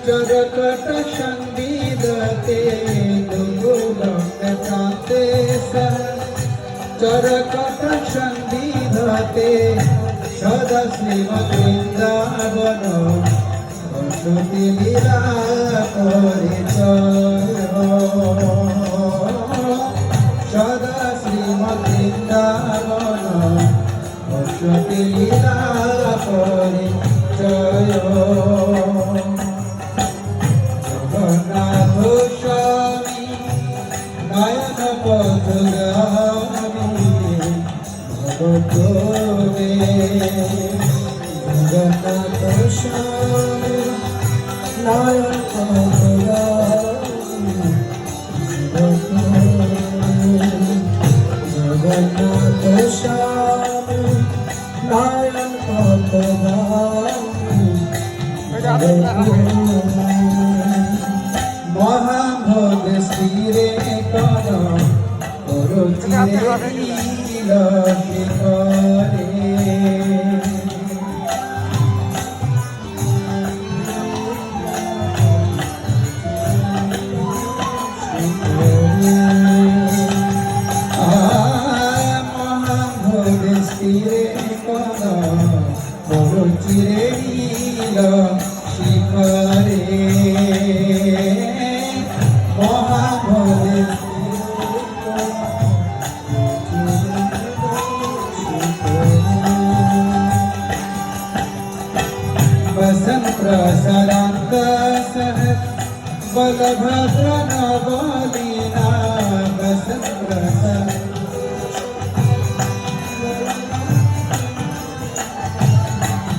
চরকট সঙ্গীতে দুগুলকে প্রান্তে চরকট সঙ্গীতে সদা শ্রীমবৃন্দাবন বসতি লীলা পরিচয় সদা শ্রীমবৃন্দাবন বসতি লীলা পরিচয় জগন্নাথ স্বামী নয়ন পথগামী ভগবতে জগন্নাথ স্বামী নয়ন পথগামী জগন্নাথ স্বামী নয়ন পথগামী মহাভোগ শ্রীরে কর শিখরে মহাভোগ শ্রীরে কর চিরে শিখরে बसंत प्रसरांत सह बलभद्र नवलीना बसंत प्रसर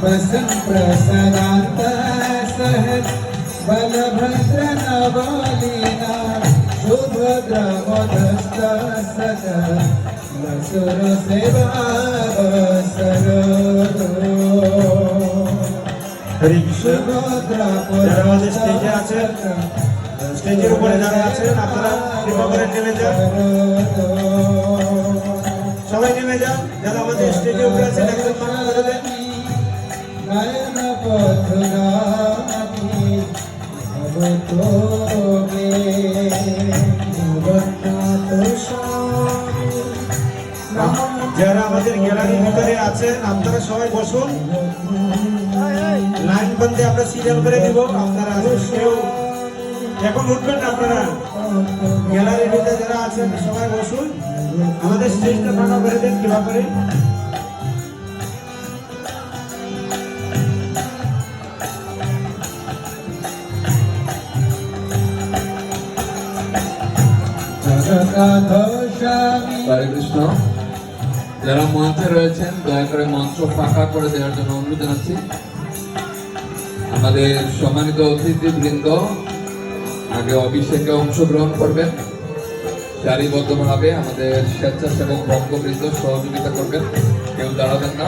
बसंत प्रसरांत सह बलभद्र नवलीना सुभद्र मोदस्त सद लसुर सेवा হরে কৃষ্ণ। যারা আমাদের স্টেজে আছেন, স্টেজের উপরে যারা আছেন আপনারা কৃপা করে নেমে যান, সবাই নেমে যান। যারা আমাদের স্টেজের উপরে আছেন একজন মাথা করে দেন। নয়ন পথগামী ভগবতে জগন্নাথ স্বামী যারা আমাদের গ্যালারির ভিতরে আছেন আপনারা সবাই বসুন, লাইন বন্ধে আমরা সিরিয়াল করে দিব। আপনারা কেউ এখন উঠবেন না, আপনারা গ্যালারির ভিতরে যারা আছেন সবাই বসুন, আমাদের স্টেজটা ফাঁকা করে দেন কৃপা করে। হরে কৃষ্ণ। যারা মঞ্চে রয়েছেন দয়া করে মঞ্চ ফাঁকা করে দেওয়ার জন্য অনুরোধ জানাচ্ছি। আমাদের সম্মানিত অতিথিবৃন্দ আগে অভিষেকে অংশগ্রহণ করবেন, সারিবদ্ধভাবে আমাদের স্বেচ্ছাসেবক ভক্তবৃন্দ সহযোগিতা করবেন, কেউ দাঁড়াবেন না।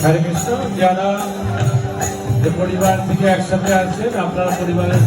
হরে কৃষ্ণ। যারা পরিবার থেকে একসাথে আছেন আপনারা পরিবারের